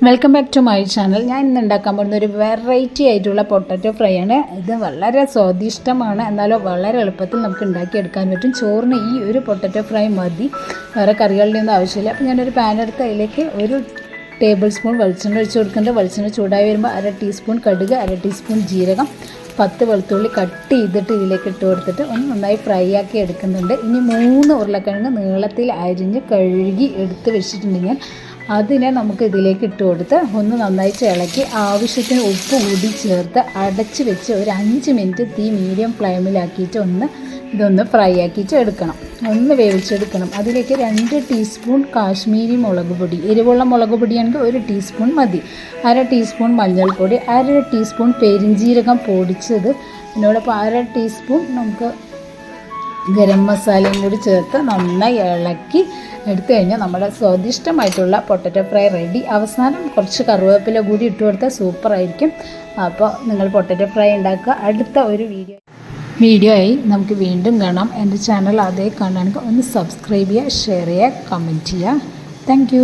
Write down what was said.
Welcome back to my channel. ഞാൻ ഇന്ന് ഉണ്ടാക്കാൻ പോകുന്ന ഒരു വെറൈറ്റി ആയിട്ടുള്ള പൊട്ടറ്റോ ഫ്രൈ ആണ്. ഇത് വളരെ സ്വാദിഷ്ടമാണ്, എന്നാലും വളരെ എളുപ്പത്തിൽ നമുക്ക് ഉണ്ടാക്കിയെടുക്കാൻ പറ്റും. ചോറിന് ഈ ഒരു പൊട്ടറ്റോ ഫ്രൈ മതി, വേറെ കറികളുടെ ഒന്നും ആവശ്യമില്ല. അപ്പോൾ ഞാനൊരു പാൻ എടുത്ത് അതിലേക്ക് 1 ടേബിൾ സ്പൂൺ വെളിച്ചെണ്ണ ഒഴിച്ച് കൊടുക്കുന്നുണ്ട്. വെളിച്ചെണ്ണ ചൂടായി വരുമ്പോൾ 1/2 ടീസ്പൂൺ കടുക്, 1/2 ടീസ്പൂൺ ജീരകം, 10 വെളുത്തുള്ളി കട്ട് ചെയ്തിട്ട് ഇതിലേക്ക് ഇട്ട് കൊടുത്തിട്ട് ഒന്ന് നന്നായി ഫ്രൈ ആക്കി എടുക്കുന്നുണ്ട്. ഇനി 3 ഉരുളക്കിഴങ്ങ് നീളത്തിൽ അരിഞ്ഞ് കഴുകി എടുത്ത് വെച്ചിട്ടുണ്ട് ഞാൻ. അതിനെ നമുക്ക് ഇതിലേക്ക് ഇട്ട് കൊടുത്ത് ഒന്ന് നന്നായിട്ട് ഇളക്കി ആവശ്യത്തിന് ഉപ്പ് കൂടി ചേർത്ത് അടച്ച് വെച്ച് ഒരു 5 മിനിറ്റ് തീ മീഡിയം ഫ്ലെയിമിലാക്കിയിട്ട് ഇതൊന്ന് ഫ്രൈ ആക്കിയിട്ട് എടുക്കണം, ഒന്ന് വേവിച്ചെടുക്കണം. അതിലേക്ക് 2 ടീസ്പൂൺ കാശ്മീരി മുളക് പൊടി, എരിവുള്ള മുളക് പൊടിയാണെങ്കിൽ 1 ടീസ്പൂൺ മതി, 1/2 ടീസ്പൂൺ മഞ്ഞൾപ്പൊടി, 1/2 ടീസ്പൂൺ പെരിഞ്ജീരകം പൊടിച്ചത്, ഇതിനോടൊപ്പം 1/2 ടീസ്പൂൺ നമുക്ക് ഗരം മസാലയും കൂടി ചേർത്ത് നന്നായി ഇളക്കി എടുത്തു കഴിഞ്ഞാൽ നമ്മുടെ സ്വാദിഷ്ടമായിട്ടുള്ള പൊട്ടറ്റോ ഫ്രൈ റെഡി. അവസാനം കുറച്ച് കറിവേപ്പില കൂടി ഇട്ട് കൊടുത്താൽ സൂപ്പറായിരിക്കും. അപ്പോൾ നിങ്ങൾ പൊട്ടറ്റോ ഫ്രൈ ഉണ്ടാക്കുക. അടുത്ത ഒരു വീഡിയോ ആയി നമുക്ക് വീണ്ടും കാണാം. എൻ്റെ ചാനൽ അതേ കാണാണെങ്കിൽ ഒന്ന് സബ്സ്ക്രൈബ് ചെയ്യുക, ഷെയർ ചെയ്യുക, കമൻറ്റ് ചെയ്യുക. താങ്ക്